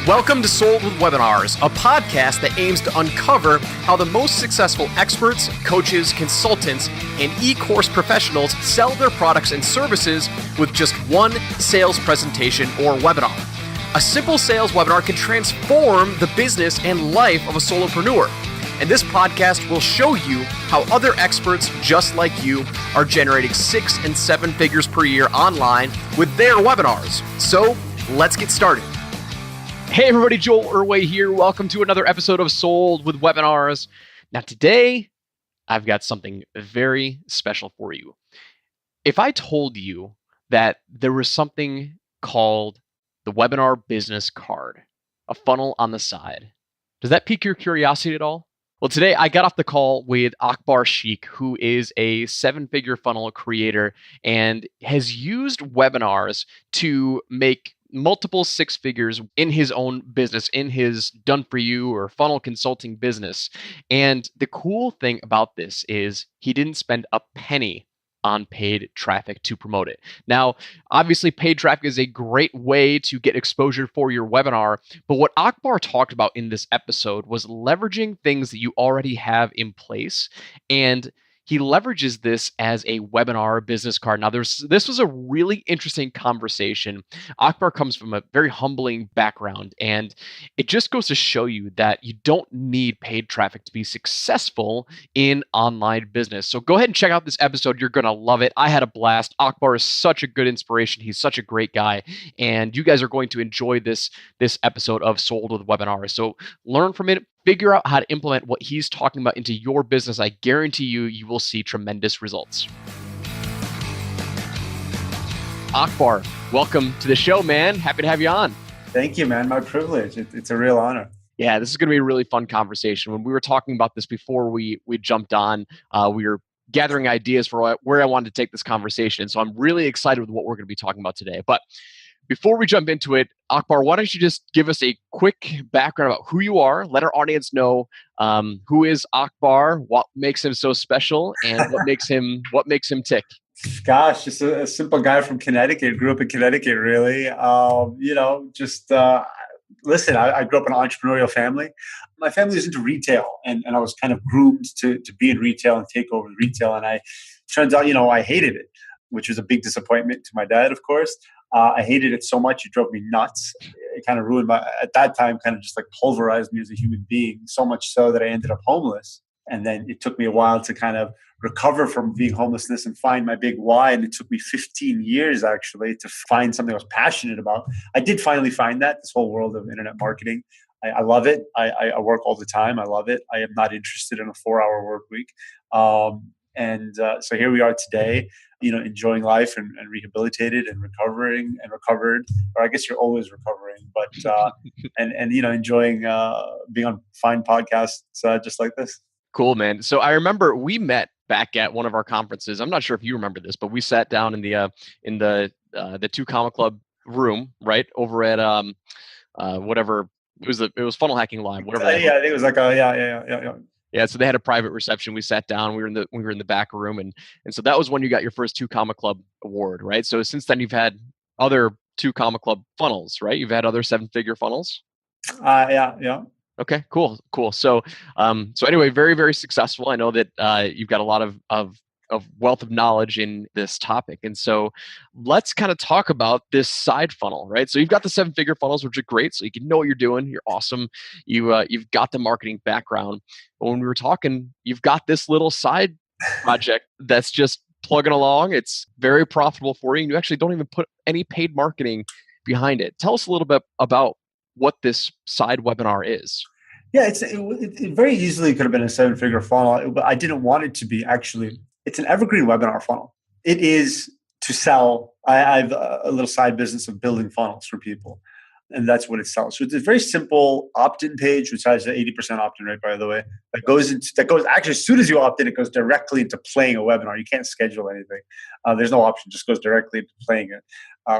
Welcome to Sold with Webinars, a podcast that aims to uncover how the most successful experts, coaches, consultants, and e-course professionals sell their products and services with just one sales presentation or webinar. A simple sales webinar can transform the business and life of a solopreneur. And this podcast will show you how other experts just like you are generating 6 and 7 figures per year online with their webinars. So let's get started. Hey everybody, Joel Irway here. Welcome to another episode of Sold with Webinars. Now today, I've got something very special for you. If I told you that there was something called the webinar business card, a funnel on the side, does that pique your curiosity at all? Well, today I got off the call with Akbar Sheikh, who is a 7-figure funnel creator and has used webinars to make multiple 6 figures in his own business, in his done-for-you or funnel consulting business. And the cool thing about this is he didn't spend a penny on paid traffic to promote it. Now, obviously, paid traffic is a great way to get exposure for your webinar, but what Akbar talked about in this episode was leveraging things that you already have in place, and he leverages this as a webinar business card. Now, this was a really interesting conversation. Akbar comes from a very humbling background, and it just goes to show you that you don't need paid traffic to be successful in online business. So go ahead and check out this episode. You're going to love it. I had a blast. Akbar is such a good inspiration. He's such a great guy, and you guys are going to enjoy this episode of Sold with Webinars. So learn from it. Figure out how to implement what he's talking about into your business. I guarantee you will see tremendous results. Akbar, welcome to the show, man. Happy to have you on. Thank you, man. My privilege. It's a real honor. Yeah, this is going to be a really fun conversation. When we were talking about this before we jumped on, we were gathering ideas for where I wanted to take this conversation. So I'm really excited with what we're going to be talking about today. But before we jump into it, Akbar, why don't you just give us a quick background about who you are, let our audience know who is Akbar, what makes him so special, and what makes him tick. Gosh, just a simple guy from Connecticut. Grew up in Connecticut, really. Listen, I grew up in an entrepreneurial family. My family was into retail, and I was kind of groomed to be in retail and take over retail. And turns out, I hated it, which was a big disappointment to my dad, of course. I hated it so much, it drove me nuts. It kind of ruined at that time, kind of just like pulverized me as a human being, so much so that I ended up homeless. And then it took me a while to kind of recover from being homelessness and find my big why. And it took me 15 years, actually, to find something I was passionate about. I did finally find this whole world of internet marketing. I love it. I work all the time. I love it. I am not interested in a 4-hour work week. So here we are today, enjoying life and rehabilitated and recovered, or I guess you're always recovering, but, enjoying being on fine podcasts just like this. Cool, man. So I remember we met back at one of our conferences. I'm not sure if you remember this, but we sat down in the 2 Comma Club room, right over at whatever it was Funnel Hacking Live, whatever. Yeah, I think it was like yeah. Yeah, so they had a private reception. We sat down. We were in the back room, and so that was when you got your first 2 Comma Club award, right? So since then, you've had other 2 Comma Club funnels, right? You've had other 7-figure funnels. Yeah. Okay, cool. So anyway, very, very successful. I know that you've got a lot of wealth of knowledge in this topic. And so let's kind of talk about this side funnel, right? So you've got the 7-figure funnels, which are great. So you can know what you're doing. You're awesome. You've got the marketing background. But when we were talking, you've got this little side project that's just plugging along. It's very profitable for you. And you actually don't even put any paid marketing behind it. Tell us a little bit about what this side webinar is. Yeah, it very easily could have been a 7-figure funnel, but I didn't want it to be. Actually, it's an evergreen webinar funnel. It is to sell. I have a little side business of building funnels for people, and that's what it sells. So it's a very simple opt-in page, which has an 80% opt-in rate, by the way. That goes actually, as soon as you opt in, it goes directly into playing a webinar. You can't schedule anything. There's no option; just goes directly into playing it,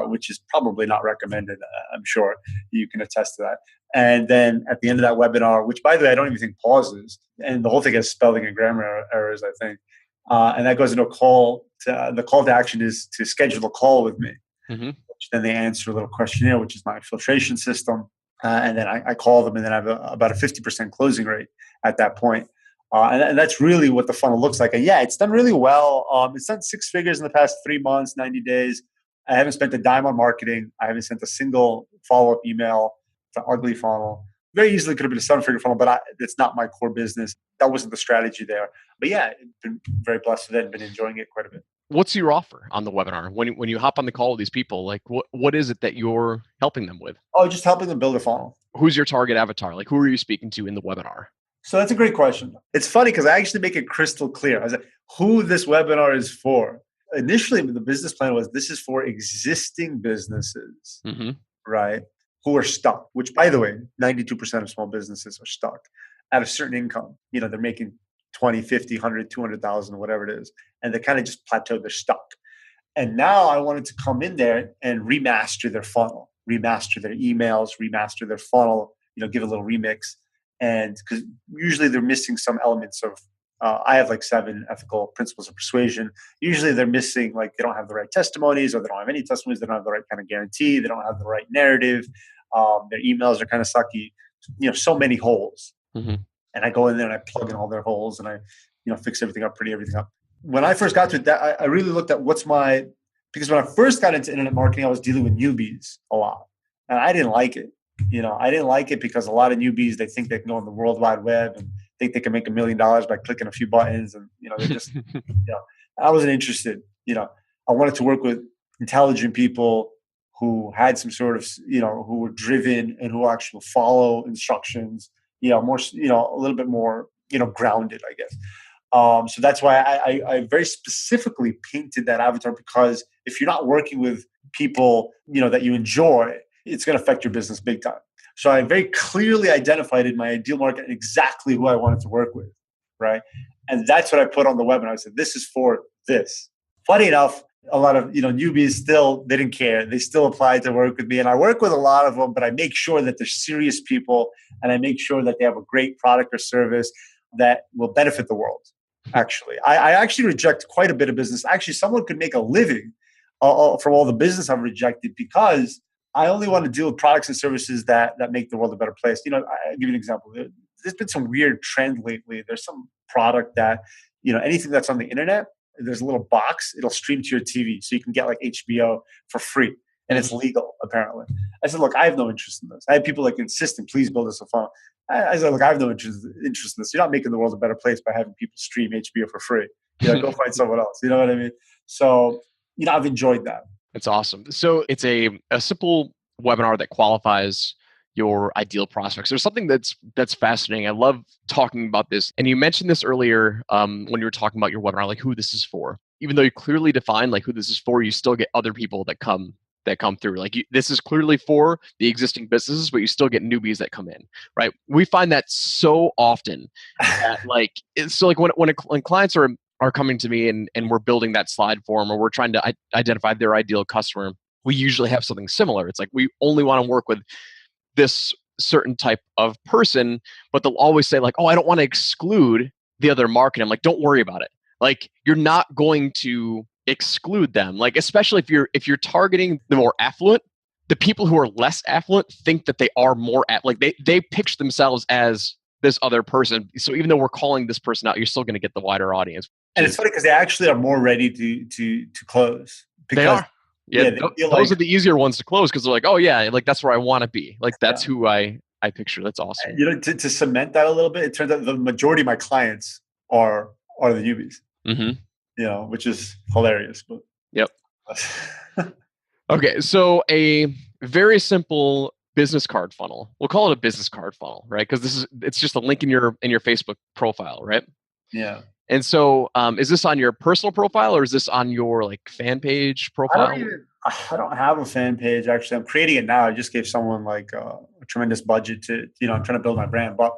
which is probably not recommended. I'm sure you can attest to that. And then at the end of that webinar, which by the way, I don't even think pauses, and the whole thing has spelling and grammar errors, I think. And that goes into a call. The call to action is to schedule a call with me. Mm-hmm. Which then they answer a little questionnaire, which is my filtration system. And then I call them, and then I have about a 50% closing rate at that point. And that's really what the funnel looks like. And yeah, it's done really well. It's done 6 figures in the past 3 months, 90 days. I haven't spent a dime on marketing. I haven't sent a single follow-up email. It's an ugly funnel. Very easily could have been a 7-figure funnel, but it's not my core business. That wasn't the strategy there. But yeah, I've been very blessed with it and been enjoying it quite a bit. What's your offer on the webinar? When you hop on the call with these people, like what is it that you're helping them with? Oh, just helping them build a funnel. Who's your target avatar? Like, who are you speaking to in the webinar? So that's a great question. It's funny because I actually make it crystal clear. I was like, who this webinar is for. Initially, the business plan was this is for existing businesses, right? Who are stuck, which by the way, 92% of small businesses are stuck at a certain income. They're making 20, 50, 100, 200,000, whatever it is. And they kind of just plateaued, they're stuck. And now I wanted to come in there and remaster their funnel, remaster their emails, remaster their funnel, give a little remix. And because usually they're missing some elements of, I have like 7 ethical principles of persuasion. Usually they're missing, like they don't have the right testimonies, or they don't have any testimonies. They don't have the right kind of guarantee. They don't have the right narrative. Their emails are kind of sucky. So many holes. And I go in there and I plug in all their holes and I, fix everything up, pretty everything up. When I first got to it, I really looked at because when I first got into internet marketing, I was dealing with newbies a lot. And I didn't like it. I didn't like it because a lot of newbies, they think they can go on the World Wide Web and think they can make $1 million by clicking a few buttons. And, they just, I wasn't interested. I wanted to work with intelligent people who had some sort of, who were driven and who actually follow instructions, more, a little bit more, grounded, I guess. So that's why I very specifically painted that avatar, because if you're not working with people, that you enjoy, it's going to affect your business big time. So I very clearly identified in my ideal market exactly who I wanted to work with, right? And that's what I put on the webinar. I said, this is for this. Funny enough, a lot of newbies still, they didn't care. They still applied to work with me. And I work with a lot of them, but I make sure that they're serious people, and I make sure that they have a great product or service that will benefit the world. Actually, I actually reject quite a bit of business. Actually, someone could make a living from all the business I've rejected, because I only want to deal with products and services that make the world a better place. I'll give you an example. There's been some weird trend lately. There's some product that, anything that's on the internet, there's a little box, it'll stream to your TV. So you can get like HBO for free. And it's legal, apparently. I said, look, I have no interest in this. I had people like insisting, please build us a funnel. I said, look, I have no interest in this. You're not making the world a better place by having people stream HBO for free. Go find someone else. You know what I mean? So, I've enjoyed that. It's awesome. So it's a simple webinar that qualifies your ideal prospects. There's something that's fascinating. I love talking about this. And you mentioned this earlier when you were talking about your webinar, like who this is for. Even though you clearly define like who this is for, you still get other people that come through. Like this is clearly for the existing businesses, but you still get newbies that come in, right? We find that so often that when clients are coming to me and we're building that slide for them, or we're trying to identify their ideal customer, we usually have something similar. It's like, we only want to work with this certain type of person, but they'll always say like, oh, I don't want to exclude the other market. I'm like, don't worry about it. Like, you're not going to exclude them. Like, especially if you're targeting the more affluent, the people who are less affluent think that they are more they pitch themselves as this other person. So even though we're calling this person out, you're still going to get the wider audience. And it's funny because they actually are more ready to close. Because, they are. Yeah, those are the easier ones to close, because they're like, oh yeah, like that's where I want to be. Like that's who I picture. That's awesome. To cement that a little bit, it turns out the majority of my clients are the newbies. Which is hilarious. But yep. Okay, so a very simple business card funnel. We'll call it a business card funnel, right? Because it's just a link in your Facebook profile, right? Yeah. And so, is this on your personal profile, or is this on your like fan page profile? I don't have a fan page, actually. I'm creating it now. I just gave someone like a tremendous budget to, I'm trying to build my brand. But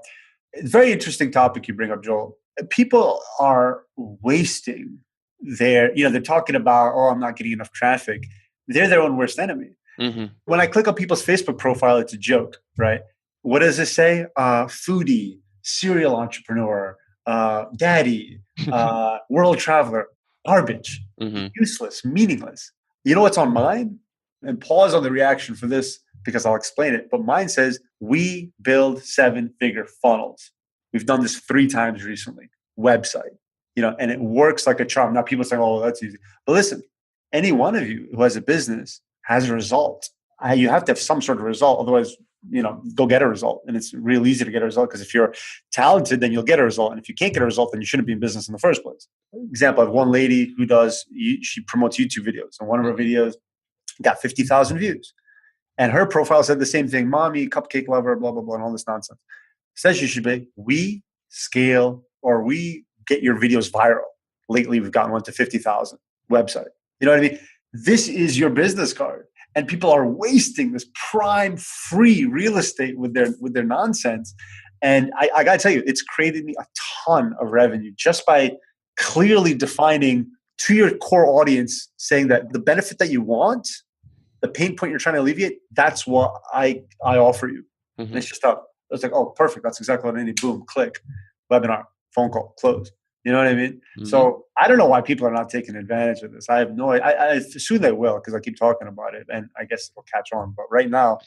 it's a very interesting topic you bring up, Joel. People are wasting they're talking about, oh, I'm not getting enough traffic. They're their own worst enemy. When I click on people's Facebook profile, it's a joke, right? What does it say? Foodie, serial entrepreneur, daddy, world traveler, garbage, useless, meaningless. You know what's on mine? And pause on the reaction for this because I'll explain it. But mine says, we build 7-figure funnels. We've done this 3 times recently. Website, and it works like a charm. Now people say, oh, that's easy. But listen, any one of you who has a business has a result. You have to have some sort of result. Otherwise, go get a result. And it's real easy to get a result, because if you're talented, then you'll get a result. And if you can't get a result, then you shouldn't be in business in the first place. Example, I have one lady who she promotes YouTube videos. And one of her videos got 50,000 views. And her profile said the same thing: mommy, cupcake lover, blah, blah, blah, and all this nonsense. Says you should be, we scale, or we get your videos viral. Lately, we've gotten one to 50,000 website. You know what I mean? This is your business card. And people are wasting this prime free real estate with their nonsense. And I got to tell you, it's created me a ton of revenue just by clearly defining to your core audience, saying that the benefit that you want, the pain point you're trying to alleviate, that's what I offer you. Mm-hmm. And it's just it's like, oh, perfect. That's exactly what I need. Boom, click, webinar, phone call, close. You know what I mean? Mm-hmm. So I don't know why people are not taking advantage of this. I have no idea. I assume they will, because I keep talking about it, and I guess it'll catch on. But right now,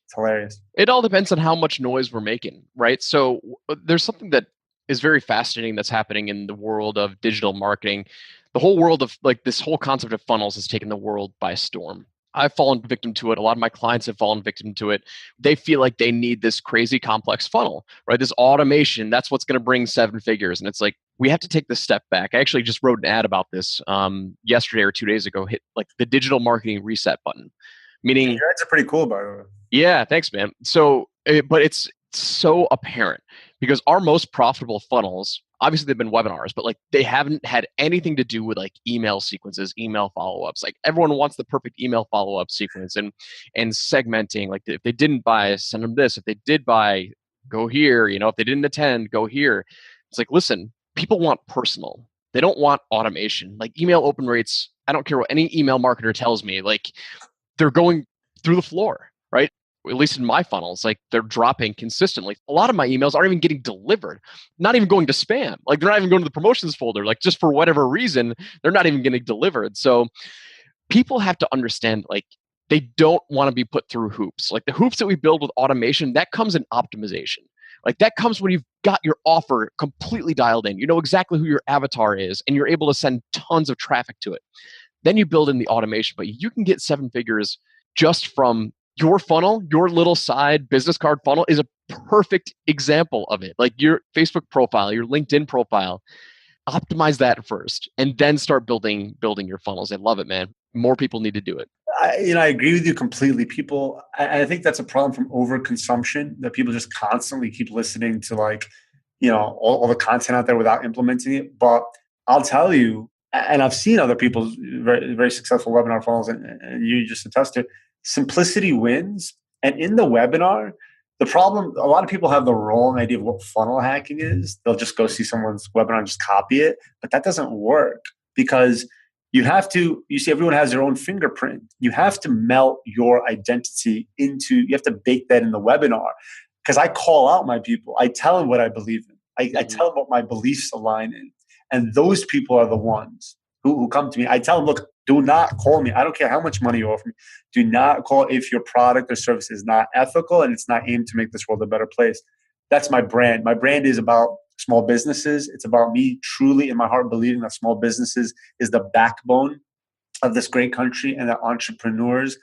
it's hilarious. It all depends on how much noise we're making, right? So there's something that is very fascinating that's happening in the world of digital marketing. The whole world of this whole concept of funnels has taken the world by storm. I've fallen victim to it. A lot of my clients have fallen victim to it. They feel like they need this crazy complex funnel, right? This automation, that's what's going to bring 7 figures. And it's like, we have to take this step back. I actually just wrote an ad about this yesterday or 2 days ago, hit the digital marketing reset button. Meaning, your ads are pretty cool, by the way. Yeah, thanks, man. So, but it's so apparent because our most profitable funnels, obviously they've been webinars, but they haven't had anything to do with email sequences, email follow-ups. Everyone wants the perfect email follow-up sequence and segmenting. If they didn't buy, send them this. If they did buy, go here. If they didn't attend, go here. It's listen, people want personal. They don't want automation. Email open rates, I don't care what any email marketer tells me, they're going through the floor, right? At least in my funnels, they're dropping consistently. A lot of my emails aren't even getting delivered, not even going to spam. They're not even going to the promotions folder. Just for whatever reason, they're not even getting delivered. So people have to understand, they don't want to be put through hoops. The hoops that we build with automation, that comes in optimization. That comes when you've got your offer completely dialed in. You know exactly who your avatar is, and you're able to send tons of traffic to it. Then you build in the automation, but you can get 7 figures just from your funnel. Your little side business card funnel is a perfect example of it. Your Facebook profile, your LinkedIn profile, optimize that first and then start building your funnels. I love it, man. More people need to do it. I agree with you completely. People, I think that's a problem from overconsumption, that people just constantly keep listening to all the content out there without implementing it. But I'll tell you, and I've seen other people's very, very successful webinar funnels, and you just attest to it, simplicity wins. And in the webinar, the problem, a lot of people have the wrong idea of what funnel hacking is. They'll just go see someone's webinar and just copy it. But that doesn't work, because you see, everyone has their own fingerprint. You have to melt your identity you have to bake that in the webinar. Because I call out my people. I tell them what I believe in. I tell them what my beliefs align in. And those people are the ones who come to me. I tell them, look, do not call me. I don't care how much money you offer me. Do not call if your product or service is not ethical and it's not aimed to make this world a better place. That's my brand. My brand is about small businesses. It's about me truly in my heart believing that small businesses is the backbone of this great country, and that entrepreneurs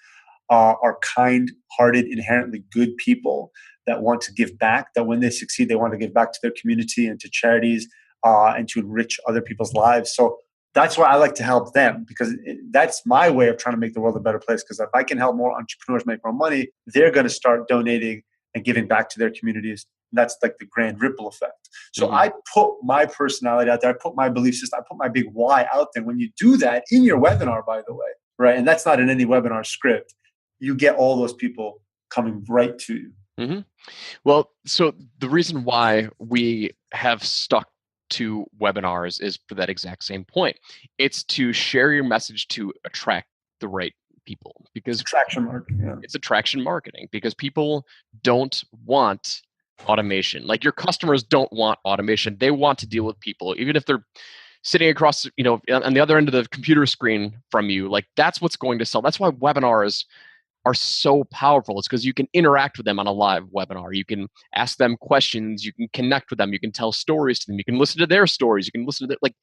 are kind-hearted, inherently good people that want to give back, that when they succeed, they want to give back to their community and to charities and to enrich other people's lives. So that's why I like to help them, because that's my way of trying to make the world a better place. Because if I can help more entrepreneurs make more money, they're going to start donating and giving back to their communities. And that's the grand ripple effect. So I put my personality out there. I put my belief system. I put my big why out there. When you do that in your webinar, by the way, right? And that's not in any webinar script. You get all those people coming right to you. Mm-hmm. Well, so the reason why we have stuck to webinars is for that exact same point. It's to share your message to attract the right people, because attraction marketing. Yeah. It's attraction marketing, because people don't want automation. Your customers don't want automation. They want to deal with people, even if they're sitting across, on the other end of the computer screen from you. That's what's going to sell. That's why webinars are so powerful. It's because you can interact with them on a live webinar. You can ask them questions. You can connect with them. You can tell stories to them. You can listen to their stories. You can listen to their, like,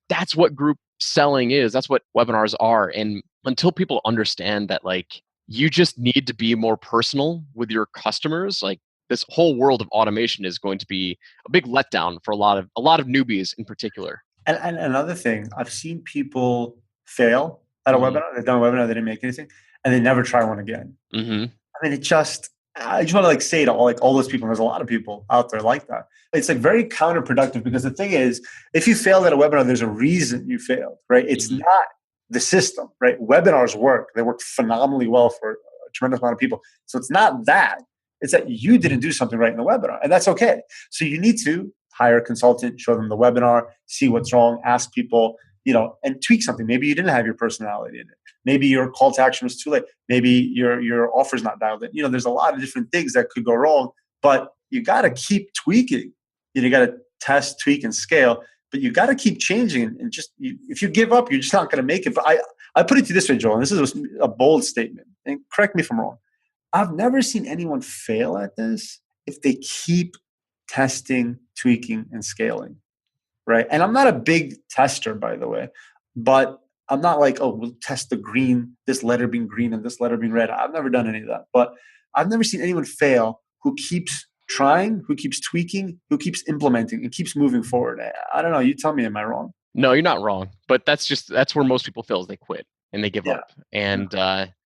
that's what group selling is. That's what webinars are. And until people understand that, like, you just need to be more personal with your customers, like, this whole world of automation is going to be a big letdown for a lot of newbies in particular. And another thing, I've seen people fail at a webinar. They've done a webinar, they didn't make anything, and they never try one again. Mm-hmm. I mean, I just want to like say to all those people, and there's a lot of people out there like that. It's like very counterproductive, because the thing is, if you failed at a webinar, there's a reason you failed, right? It's not the system, right? Webinars work. They work phenomenally well for a tremendous amount of people. So it's not that. It's that you didn't do something right in the webinar, and that's okay. So you need to hire a consultant, show them the webinar, see what's wrong, ask people, and tweak something. Maybe you didn't have your personality in it. Maybe your call to action was too late. Maybe your offer's not dialed in. There's a lot of different things that could go wrong, but you got to keep tweaking. You got to test, tweak, and scale, but you got to keep changing. And just if you give up, you're just not going to make it. But I put it to you this way, Joel, and this is a bold statement, and correct me if I'm wrong. I've never seen anyone fail at this if they keep testing, tweaking, and scaling, right? And I'm not a big tester, by the way, but I'm not like, oh, we'll test the green, this letter being green and this letter being red. I've never done any of that. But I've never seen anyone fail who keeps trying, who keeps tweaking, who keeps implementing, and keeps moving forward. I don't know. You tell me, am I wrong? No, you're not wrong. But that's where most people fail, is they quit and they give up. And,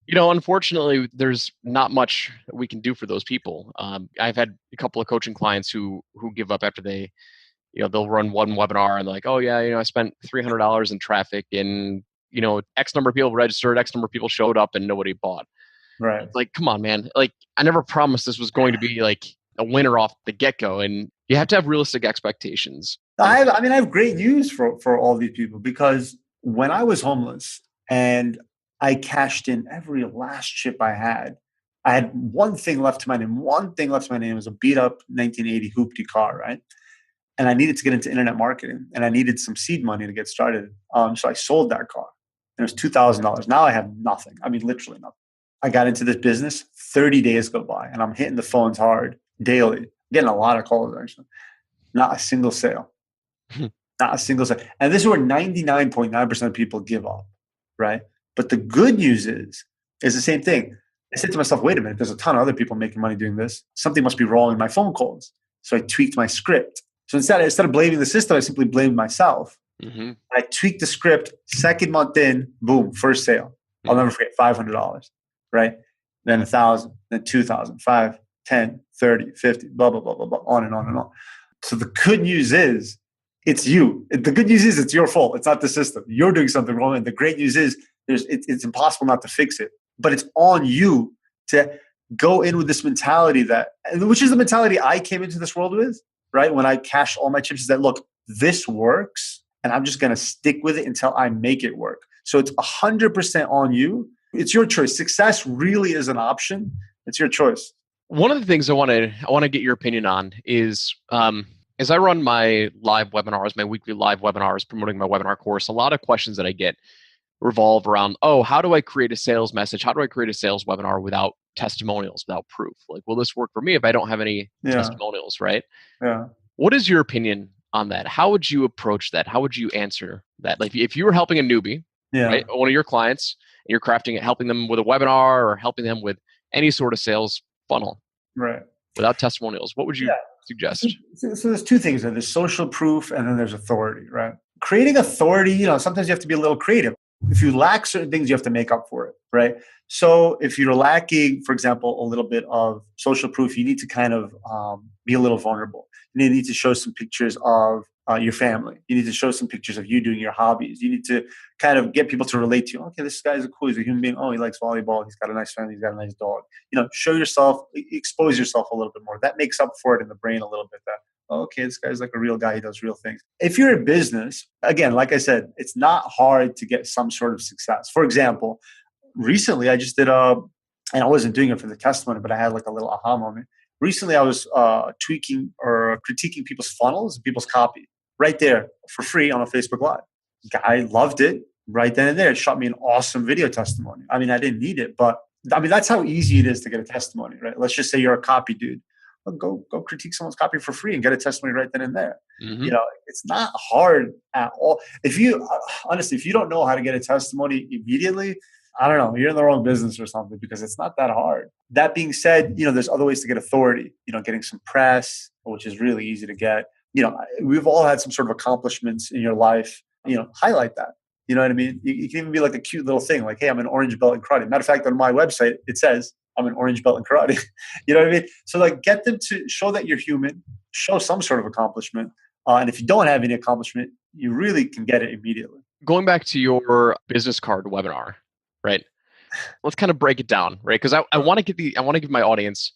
unfortunately, there's not much we can do for those people. I've had a couple of coaching clients who give up after they, they'll run one webinar and they're like, oh yeah, I spent $300 in traffic and, X number of people registered, X number of people showed up and nobody bought. Right. It's like, come on, man. Like, I never promised this was going to be like a winner off the get-go, and you have to have realistic expectations. I have great news for all these people, because when I was homeless and I cashed in every last chip I had one thing left to my name. One thing left to my name was a beat up 1980 hoopty car, right? And I needed to get into internet marketing, and I needed some seed money to get started. So I sold that car, and it was $2,000. Now I have nothing. I mean, literally nothing. I got into this business, 30 days go by, and I'm hitting the phones hard daily, getting a lot of calls, actually. Not a single sale. Not a single sale. And this is where 99.9% of people give up, right? But the good news is the same thing. I said to myself, wait a minute, there's a ton of other people making money doing this. Something must be wrong in my phone calls. So I tweaked my script. So instead of blaming the system, I simply blamed myself. Mm-hmm. I tweaked the script. Second month in, boom, first sale. Mm-hmm. I'll never forget, $500, right? Then 1,000, then 2,000, 5, 10, 30, 50, blah, blah, blah, blah, blah, on and on and on. So the good news is it's you. The good news is it's your fault. It's not the system. You're doing something wrong. And the great news is it's impossible not to fix it. But it's on you to go in with this mentality which is the mentality I came into this world with, right? When I cashed all my chips, is that, look, this works, and I'm just going to stick with it until I make it work. So it's 100% on you. It's your choice. Success really is an option. It's your choice. One of the things I want to get your opinion on is, as I run my live webinars, my weekly live webinars, promoting my webinar course, a lot of questions that I get revolve around, how do I create a sales message? How do I create a sales webinar without testimonials, without proof? Like, will this work for me if I don't have any testimonials, right? Yeah. What is your opinion on that? How would you approach that? How would you answer that? Like, if you were helping a newbie, right, one of your clients, and you're helping them with a webinar or helping them with any sort of sales funnel, right, without testimonials, what would you suggest? So there's two things there. There's social proof, and then there's authority, right? Creating authority, sometimes you have to be a little creative. If you lack certain things, you have to make up for it, right? So if you're lacking, for example, a little bit of social proof, you need to kind of be a little vulnerable. You need to show some pictures of your family. You need to show some pictures of you doing your hobbies. You need to kind of get people to relate to you. Okay, this guy's cool. He's a human being. Oh, he likes volleyball. He's got a nice family. He's got a nice dog. Show yourself, expose yourself a little bit more. That makes up for it in the brain a little bit. That, okay, this guy's like a real guy. He does real things. If you're in business, again, like I said, it's not hard to get some sort of success. For example, recently I just did and I wasn't doing it for the testimony, but I had like a little aha moment. Recently I was tweaking or critiquing people's funnels and people's copy right there for free on a Facebook Live. Guy loved it right then and there. It shot me an awesome video testimony. I mean, I didn't need it, but I mean, that's how easy it is to get a testimony, right? Let's just say you're a copy dude. Well, go critique someone's copy for free and get a testimony right then and there. Mm-hmm. You know, it's not hard at all. If you, honestly, if you don't know how to get a testimony immediately, I don't know, you're in the wrong business or something, because it's not that hard. That being said, you know, there's other ways to get authority, you know, getting some press, which is really easy to get. You know, we've all had some sort of accomplishments in your life, you know, highlight that. You know what I mean? You can even be like a cute little thing, like, hey, I'm an orange belt in karate. Matter of fact, on my website, it says I'm an orange belt in karate. You know what I mean? So like, get them to show that you're human, show some sort of accomplishment. And if you don't have any accomplishment, you really can get it immediately. Going back to your business card webinar, right? Let's kind of break it down, right? Because I want to give my audience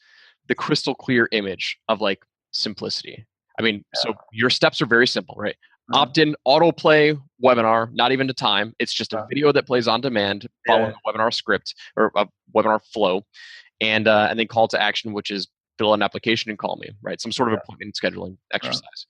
the crystal clear image of like simplicity. I mean, so your steps are very simple, right? Opt-in, autoplay webinar, not even to time. It's just a video that plays on demand, following a webinar script or a webinar flow, and then call to action, which is fill an application and call me, right? Some sort of appointment scheduling exercise.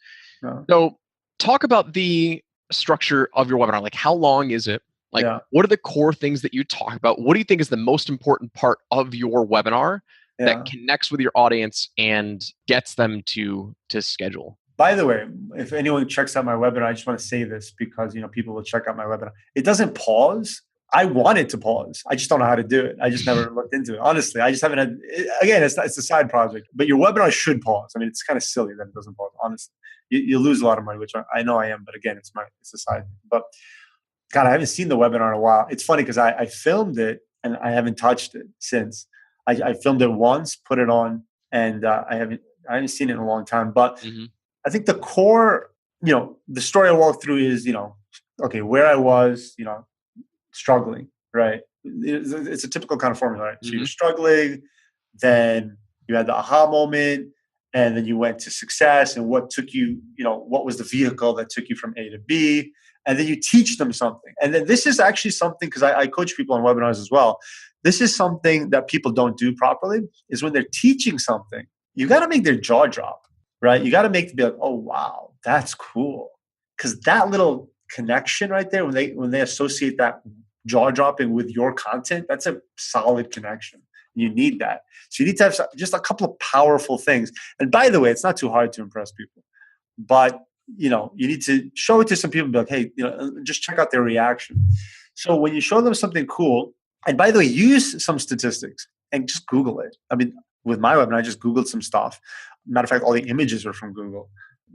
So talk about the structure of your webinar. Like, how long is it? Like, what are the core things that you talk about? What do you think is the most important part of your webinar that connects with your audience and gets them to schedule? By the way, if anyone checks out my webinar, I just want to say this because, you know, people will check out my webinar. It doesn't pause. I want it to pause. I just don't know how to do it. I just never looked into it. Honestly, I just haven't had, again, it's a side project, but your webinar should pause. I mean, it's kind of silly that it doesn't pause, honestly. You lose a lot of money, which I know I am, but again, it's a side thing. But God, I haven't seen the webinar in a while. It's funny because I filmed it and I haven't touched it since. I filmed it once, put it on, and I haven't seen it in a long time. But I think the core, you know, the story I walk through is, you know, okay, where I was, you know, struggling, right? It's a typical kind of formula, right? So you're struggling, then you had the aha moment, and then you went to success, and what took you, you know, what was the vehicle that took you from A to B, and then you teach them something. And then this is actually something, because I coach people on webinars as well. This is something that people don't do properly, is when they're teaching something, you got to make their jaw drop. Right? You got to make them be like, oh, wow, that's cool. Because that little connection right there, when they associate that jaw dropping with your content, that's a solid connection. You need that. So you need to have just a couple of powerful things. And by the way, it's not too hard to impress people. But, you know, you need to show it to some people and be like, hey, you know, just check out their reaction. So when you show them something cool, and by the way, use some statistics and just Google it. I mean, with my webinar, I just Googled some stuff. Matter of fact, all the images are from Google.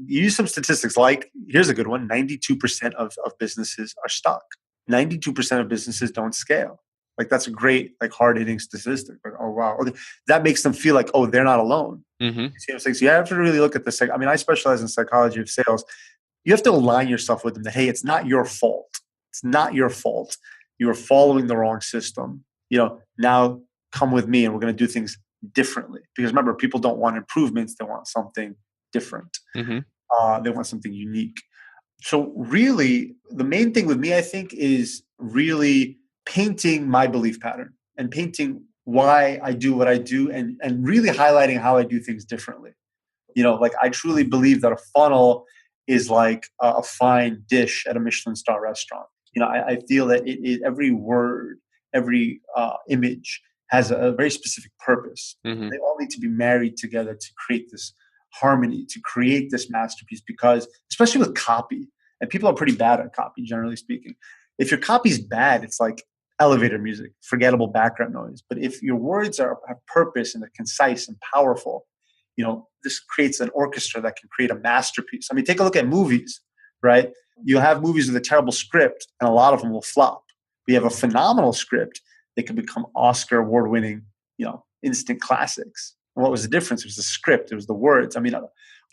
Use some statistics like, here's a good one, 92% of businesses are stuck. 92% of businesses don't scale. Like, that's a great, like, hard-hitting statistic. Like, oh, wow. Okay. That makes them feel like, oh, they're not alone. You see what I'm saying? So you have to really look at this. I mean, I specialize in psychology of sales. You have to align yourself with them that, hey, it's not your fault. It's not your fault. You are following the wrong system. You know, now come with me and we're going to do things differently. Because remember, people don't want improvements. They want something different. They want something unique. So really, the main thing with me, I think, is really painting my belief pattern and painting why I do what I do, and really highlighting how I do things differently. You know, like, I truly believe that a funnel is like a fine dish at a Michelin star restaurant. You know, I feel that every word, every image has a very specific purpose. They all need to be married together to create this harmony, to create this masterpiece. Because especially with copy, and people are pretty bad at copy, generally speaking. If your copy's bad, it's like elevator music, forgettable background noise. But if your words have purpose and they're concise and powerful, you know, this creates an orchestra that can create a masterpiece. I mean, take a look at movies, right? You have movies with a terrible script, and a lot of them will flop. We have a phenomenal script. They can become Oscar award-winning, you know, instant classics. And what was the difference? It was the script. It was the words. I mean,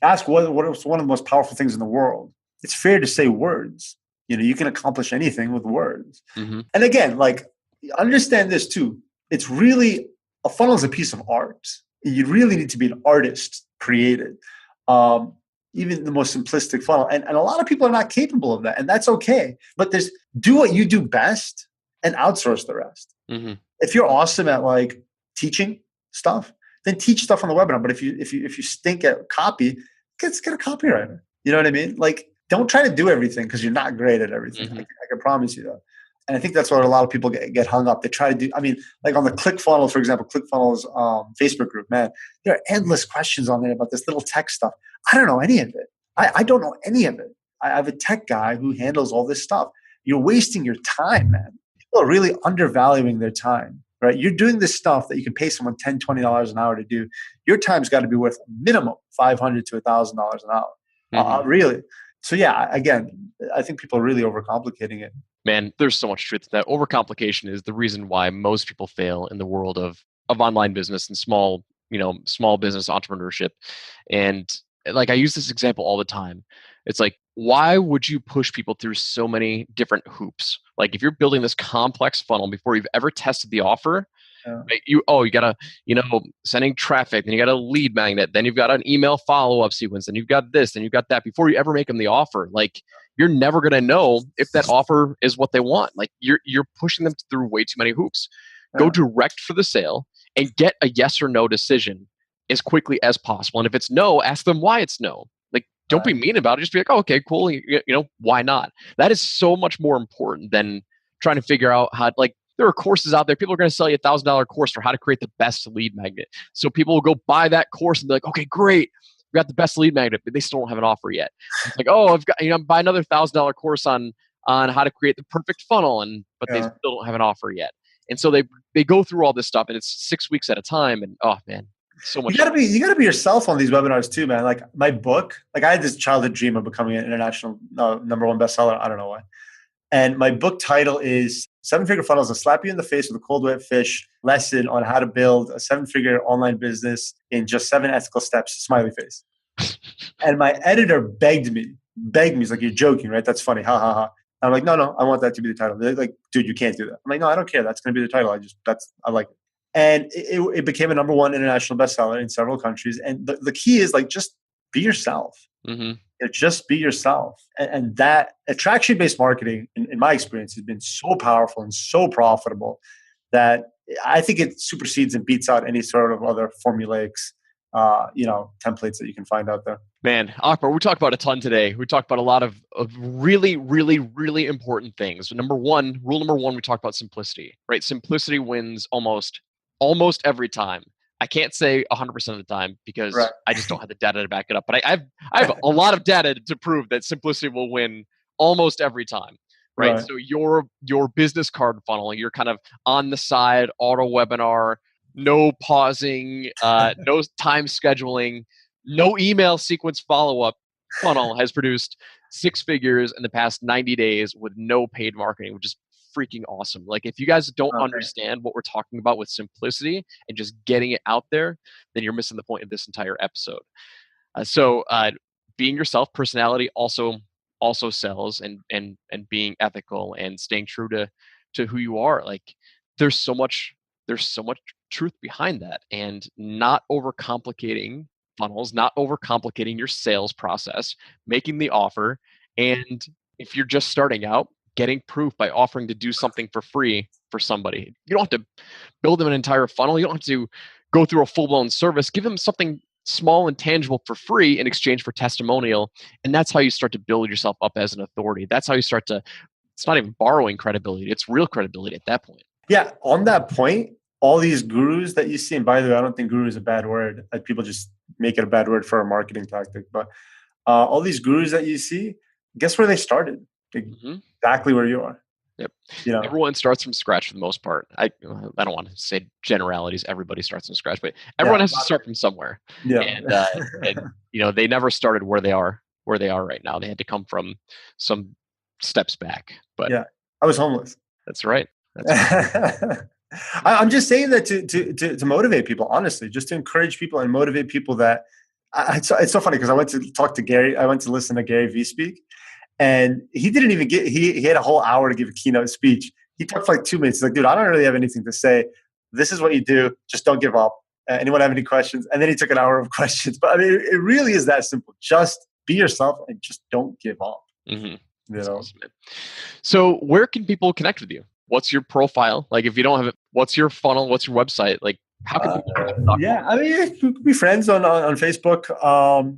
ask what was one of the most powerful things in the world. It's fair to say words. You know, you can accomplish anything with words. And again, like, understand this too. It's really, a funnel is a piece of art. You really need to be an artist, created. Even the most simplistic funnel. And a lot of people are not capable of that. And that's okay. But do what you do best and outsource the rest. If you're awesome at, like, teaching stuff, then teach stuff on the webinar. But if you stink at copy, get a copywriter. You know what I mean? Like, don't try to do everything because you're not great at everything. I can promise you that. And I think that's what a lot of people get hung up. They try to do, I mean, like on the ClickFunnels, for example, ClickFunnels Facebook group, man, there are endless questions on there about this little tech stuff. I don't know any of it. I don't know any of it. I have a tech guy who handles all this stuff. You're wasting your time, man. People are really undervaluing their time, right? You're doing this stuff that you can pay someone $10, $20 an hour to do. Your time's got to be worth a minimum $500 to $1,000 an hour. Really. So yeah, again, I think people are really overcomplicating it. Man, there's so much truth to that. Overcomplication is the reason why most people fail in the world of online business and small business entrepreneurship. And like, I use this example all the time. It's like, why would you push people through so many different hoops? Like, if you're building this complex funnel before you've ever tested the offer, right, you gotta, sending traffic, then you got a lead magnet, then you've got an email follow-up sequence, then you've got this, then you've got that before you ever make them the offer. Like, you're never gonna know if that offer is what they want. Like, you're pushing them through way too many hoops. Go direct for the sale and get a yes or no decision as quickly as possible. And if it's no, ask them why it's no. Like, don't be mean about it. Just be like, oh, okay, cool. Why not? That is so much more important than trying to figure out how, like, there are courses out there. People are going to sell you $1,000 course for how to create the best lead magnet. So people will go buy that course and be like, okay, great. We got the best lead magnet, but they still don't have an offer yet. It's like, oh, I've got, buy another $1,000 course on how to create the perfect funnel. But they still don't have an offer yet. And so they go through all this stuff, and it's 6 weeks at a time. And oh man, so much. You gotta be yourself on these webinars too, man. Like my book, like I had this childhood dream of becoming an international #1 bestseller. I don't know why. And my book title is 7-Figure Funnels: A Slap You in the Face with a Cold Wet Fish Lesson on How to Build a 7-Figure Online Business in Just 7 Ethical Steps, smiley face. And my editor begged me. He's like, you're joking, right? That's funny. Ha ha ha. I'm like, no, I want that to be the title. They're like, dude, you can't do that. I'm like, no, I don't care. That's going to be the title. I like it. And it became a #1 international bestseller in several countries. And the key is like, just be yourself. Just be yourself. And that attraction-based marketing, in my experience, has been so powerful and so profitable that I think it supersedes and beats out any sort of other formulaics, templates that you can find out there. Man, Akbar, we talked about a ton today. We talked about a lot of really, really, really important things. Rule number one, we talked about simplicity, right? Simplicity wins almost every time. I can't say 100% of the time because I just don't have the data to back it up. But I have a lot of data to prove that simplicity will win almost every time, right? So your business card funnel, you're kind of on the side, auto webinar, no pausing, no time scheduling, no email sequence follow-up funnel has produced 6 figures in the past 90 days with no paid marketing, which is freaking awesome. Like, if you guys don't understand what we're talking about with simplicity and just getting it out there, then you're missing the point of this entire episode. So being yourself, personality also sells, and being ethical and staying true to who you are. Like, there's so much truth behind that, and not overcomplicating funnels, not overcomplicating your sales process, making the offer. And if you're just starting out, getting proof by offering to do something for free for somebody. You don't have to build them an entire funnel. You don't have to go through a full-blown service. Give them something small and tangible for free in exchange for testimonial. And that's how you start to build yourself up as an authority. That's how you start to, it's not even borrowing credibility. It's real credibility at that point. Yeah. On that point, all these gurus that you see, and by the way, I don't think guru is a bad word. Like, people just make it a bad word for a marketing tactic. But all these gurus that you see, guess where they started? Exactly where you are. Yep. Everyone starts from scratch for the most part. I don't want to say generalities. Everybody starts from scratch, but everyone has to start from somewhere. Yeah. And they never started where they are right now. They had to come from some steps back. But yeah, I was homeless. That's right. I'm just saying that to motivate people, honestly, just to encourage people and motivate people. That it's so funny because I went to talk to Gary. I went to listen to Gary Vee speak. And he didn't even he had a whole hour to give a keynote speech. He talked for like 2 minutes. He's like, dude, I don't really have anything to say. This is what you do. Just don't give up. Anyone have any questions? And then he took an hour of questions. But I mean, it really is that simple. Just be yourself and just don't give up. Awesome, man. So where can people connect with you? What's your profile? Like, if you don't have it, what's your funnel? What's your website? Like, how can people talk? I mean, we could be friends on Facebook.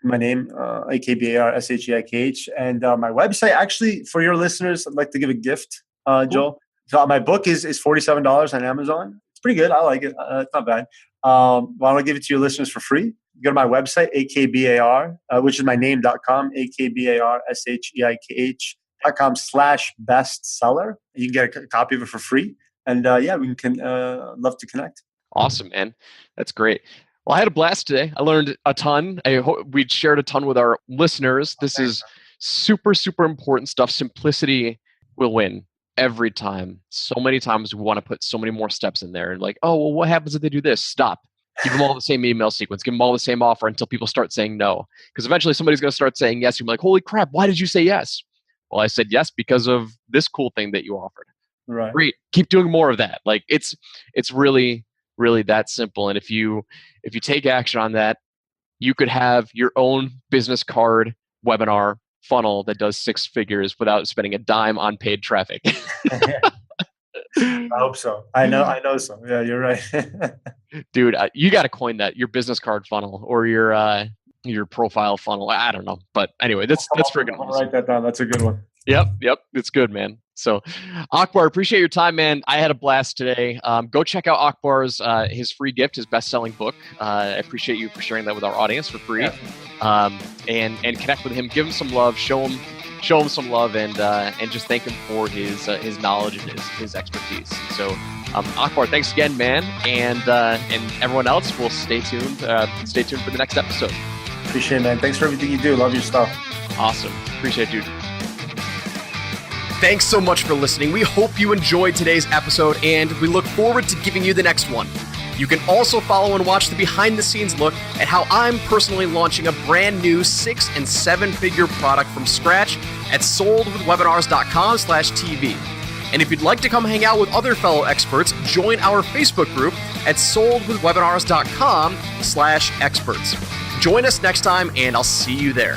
My name, AKBARSHEIKH. And my website, actually, for your listeners, I'd like to give a gift. Joel. So my book is $47 on Amazon. It's pretty good. I like it. It's not bad. Why don't I give it to your listeners for free? Go to my website, akbar, which is my name.com, akbarSheikh.com/bestseller. You can get a copy of it for free. And we can love to connect. Awesome, man. That's great. Well, I had a blast today. I learned a ton. I hope we shared a ton with our listeners. This is super, super important stuff. Simplicity will win every time. So many times we want to put so many more steps in there. And like, oh, well, what happens if they do this? Stop. Give them all the same email sequence. Give them all the same offer until people start saying no. Because eventually somebody's going to start saying yes. You'll be like, holy crap, why did you say yes? Well, I said yes because of this cool thing that you offered. Right. Great. Keep doing more of that. Like it's really, really that simple. And if you take action on that, you could have your own business card webinar funnel that does 6 figures without spending a dime on paid traffic. I hope so. I know so. Yeah, you're right. Dude, you got to coin that, your business card funnel or your profile funnel. I don't know. But anyway, that's friggin' awesome. I'll write that down. That's a good one. Yep. It's good, man. So Akbar, appreciate your time, man. I had a blast today. Go check out Akbar's his free gift, his best-selling book. I appreciate you for sharing that with our audience for free. Yeah. And connect with him, give him some love, show him some love, and just thank him for his knowledge and his expertise. So Akbar, thanks again, man. And everyone else will stay tuned for the next episode. Appreciate it, man. Thanks for everything you do. Love your stuff. Awesome. Appreciate it, dude. Thanks so much for listening. We hope you enjoyed today's episode, and we look forward to giving you the next one. You can also follow and watch the behind-the-scenes look at how I'm personally launching a brand new 6- and 7-figure product from scratch at soldwithwebinars.com/TV. And if you'd like to come hang out with other fellow experts, join our Facebook group at soldwithwebinars.com/experts. Join us next time, and I'll see you there.